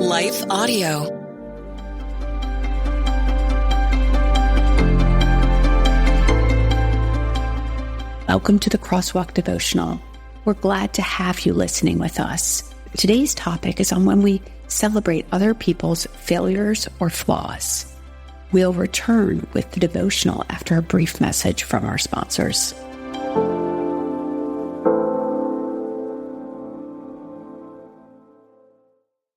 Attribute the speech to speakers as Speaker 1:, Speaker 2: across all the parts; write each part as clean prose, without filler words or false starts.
Speaker 1: Life Audio.
Speaker 2: Welcome to the Crosswalk Devotional. We're glad to have you listening with us. Today's topic is on when we celebrate other people's failures or flaws. We'll return with the devotional after a brief message from our sponsors.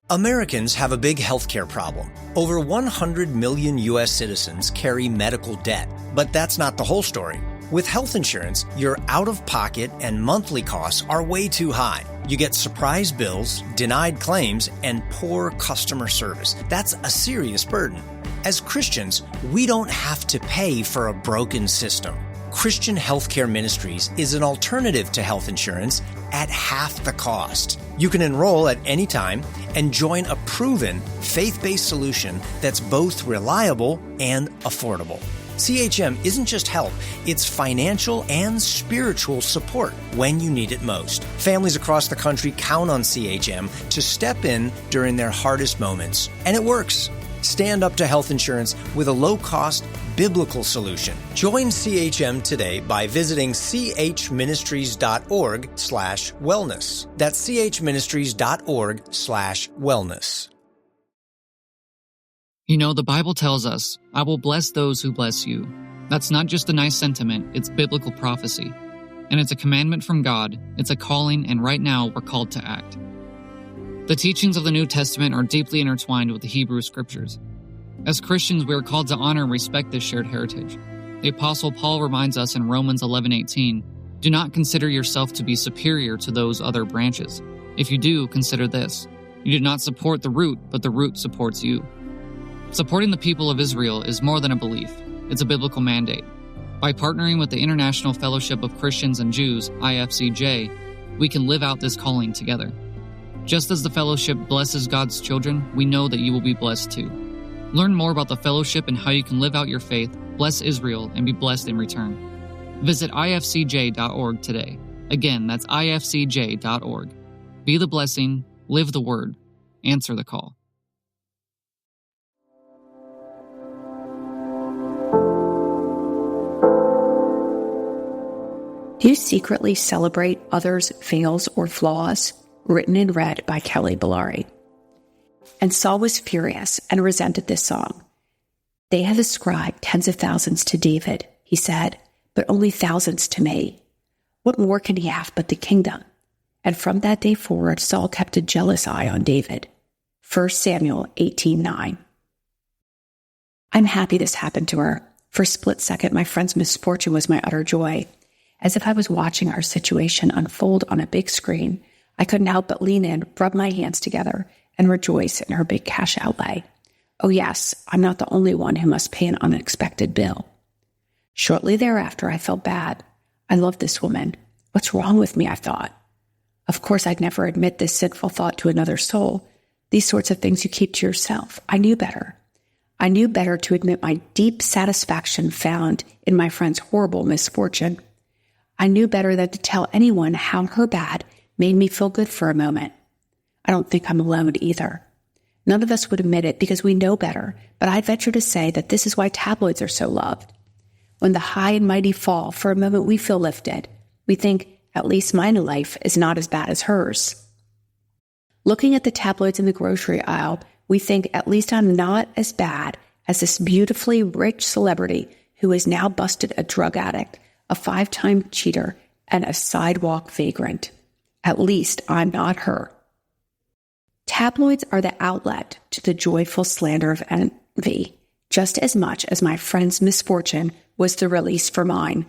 Speaker 3: Americans have a big healthcare problem. Over 100 million U.S. citizens carry medical debt. But that's not the whole story. With health insurance, your out-of-pocket and monthly costs are way too high. You get surprise bills, denied claims, and poor customer service. That's a serious burden. As Christians, we don't have to pay for a broken system. Christian Healthcare Ministries is an alternative to health insurance at half the cost. You can enroll at any time and join a proven, faith-based solution that's both reliable and affordable. CHM isn't just help, it's financial and spiritual support when you need it most. Families across the country count on CHM to step in during their hardest moments, and it works. Stand up to health insurance with a low-cost, biblical solution. Join CHM today by visiting chministries.org/wellness. That's chministries.org/wellness.
Speaker 4: You know, the Bible tells us, I will bless those who bless you. That's not just a nice sentiment, it's biblical prophecy. And it's a commandment from God, it's a calling, and right now we're called to act. The teachings of the New Testament are deeply intertwined with the Hebrew Scriptures. As Christians, we are called to honor and respect this shared heritage. The Apostle Paul reminds us in Romans 11:18, do not consider yourself to be superior to those other branches. If you do, consider this. You did not support the root, but the root supports you. Supporting the people of Israel is more than a belief. It's a biblical mandate. By partnering with the International Fellowship of Christians and Jews, IFCJ, we can live out this calling together. Just as the fellowship blesses God's children, we know that you will be blessed too. Learn more about the fellowship and how you can live out your faith, bless Israel, and be blessed in return. Visit ifcj.org today. Again, that's ifcj.org. Be the blessing, live the word, answer the call.
Speaker 2: Do you secretly celebrate others' fails or flaws? Written and read by Kelly Bellari. And Saul was furious and resented this song. They have ascribed tens of thousands to David, he said, but only thousands to me. What more can he have but the kingdom? And from that day forward, Saul kept a jealous eye on David. 1 Samuel 18:9. I'm happy this happened to her. For a split second, my friend's misfortune was my utter joy. As if I was watching our situation unfold on a big screen, I couldn't help but lean in, rub my hands together, and rejoice in her big cash outlay. Oh yes, I'm not the only one who must pay an unexpected bill. Shortly thereafter, I felt bad. I loved this woman. What's wrong with me, I thought. Of course, I'd never admit this sinful thought to another soul. These sorts of things you keep to yourself. I knew better. I knew better to admit my deep satisfaction found in my friend's horrible misfortune. I knew better than to tell anyone how her bad made me feel good for a moment. I don't think I'm alone either. None of us would admit it because we know better, but I'd venture to say that this is why tabloids are so loved. When the high and mighty fall, for a moment we feel lifted. We think, at least my life is not as bad as hers. Looking at the tabloids in the grocery aisle, we think, at least I'm not as bad as this beautifully rich celebrity who has now busted a drug addict, a 5-time cheater, and a sidewalk vagrant. At least I'm not her. Tabloids are the outlet to the joyful slander of envy, just as much as my friend's misfortune was the release for mine.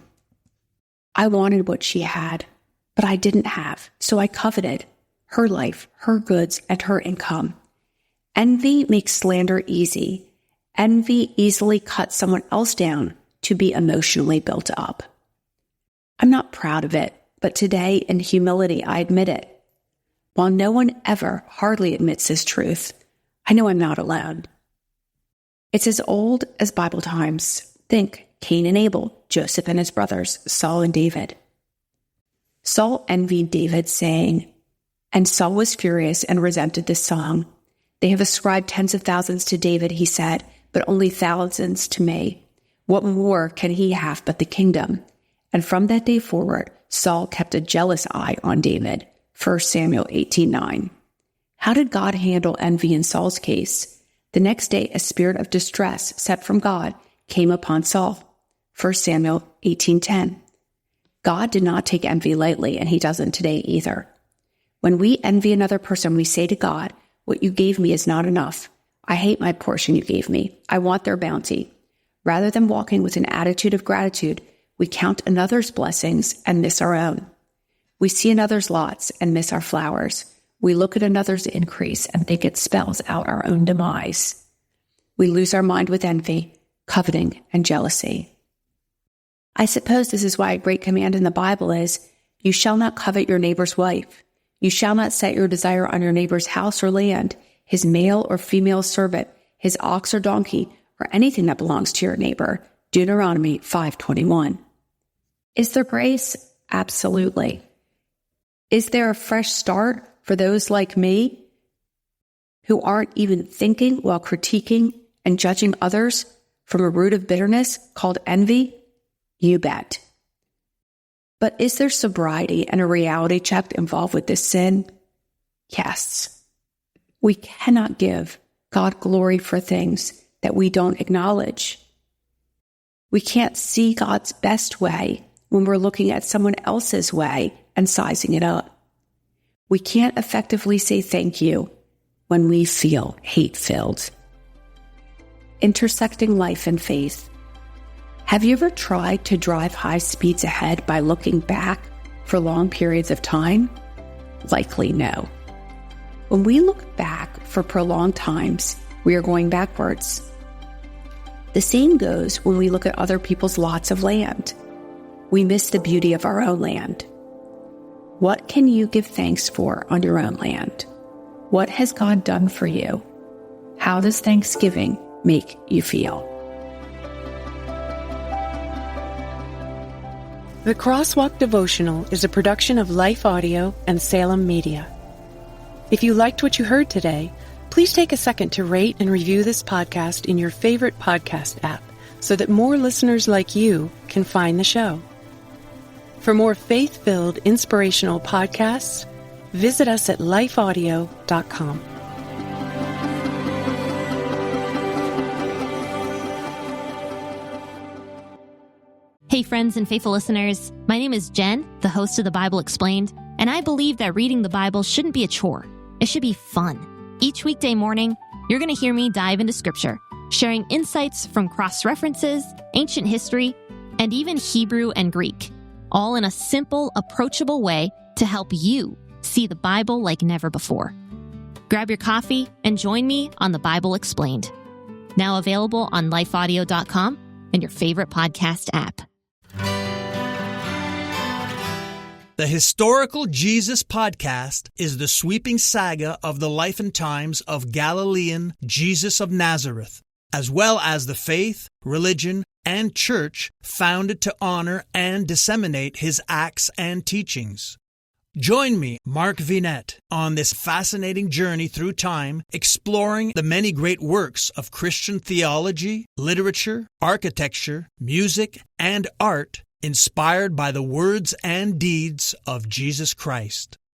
Speaker 2: I wanted what she had, but I didn't have, so I coveted her life, her goods, and her income. Envy makes slander easy. Envy easily cuts someone else down to be emotionally built up. I'm not proud of it, but today, in humility, I admit it. While no one ever hardly admits this truth, I know I'm not alone. It's as old as Bible times. Think Cain and Abel, Joseph and his brothers, Saul and David. Saul envied David, saying, and Saul was furious and resented this song. They have ascribed tens of thousands to David, he said, but only thousands to me. What more can he have but the kingdom? And from that day forward, Saul kept a jealous eye on David. 1 Samuel 18:9. How did God handle envy in Saul's case? The next day, a spirit of distress sent from God came upon Saul. 1 Samuel 18:10. God did not take envy lightly, and he doesn't today either. When we envy another person, we say to God, "What you gave me is not enough. I hate my portion you gave me. I want their bounty." Rather than walking with an attitude of gratitude, we count another's blessings and miss our own. We see another's lots and miss our flowers. We look at another's increase and think it spells out our own demise. We lose our mind with envy, coveting, and jealousy. I suppose this is why a great command in the Bible is, "You shall not covet your neighbor's wife. You shall not set your desire on your neighbor's house or land, his male or female servant, his ox or donkey, or anything that belongs to your neighbor." Deuteronomy 5:21. Is there grace? Absolutely. Is there a fresh start for those like me who aren't even thinking while critiquing and judging others from a root of bitterness called envy? You bet. But is there sobriety and a reality check involved with this sin? Yes. We cannot give God glory for things that we don't acknowledge. We can't see God's best way when we're looking at someone else's way and sizing it up. We can't effectively say thank you when we feel hate-filled. Intersecting life and faith. Have you ever tried to drive high speeds ahead by looking back for long periods of time? Likely no. When we look back for prolonged times, we are going backwards. The same goes when we look at other people's lots of land. We miss the beauty of our own land. What can you give thanks for on your own land? What has God done for you? How does Thanksgiving make you feel?
Speaker 1: The Crosswalk Devotional is a production of Life Audio and Salem Media. If you liked what you heard today, please take a second to rate and review this podcast in your favorite podcast app so that more listeners like you can find the show. For more faith-filled, inspirational podcasts, visit us at lifeaudio.com.
Speaker 5: Hey friends and faithful listeners, my name is Jen, the host of the Bible Explained, and I believe that reading the Bible shouldn't be a chore. It should be fun. Each weekday morning, you're going to hear me dive into Scripture, sharing insights from cross-references, ancient history, and even Hebrew and Greek, all in a simple, approachable way to help you see the Bible like never before. Grab your coffee and join me on the Bible Explained. Now available on lifeaudio.com and your favorite podcast app.
Speaker 6: The Historical Jesus Podcast is the sweeping saga of the life and times of Galilean Jesus of Nazareth, as well as the faith, religion, and church founded to honor and disseminate his acts and teachings. Join me, Mark Vinette, on this fascinating journey through time, exploring the many great works of Christian theology, literature, architecture, music, and art inspired by the words and deeds of Jesus Christ.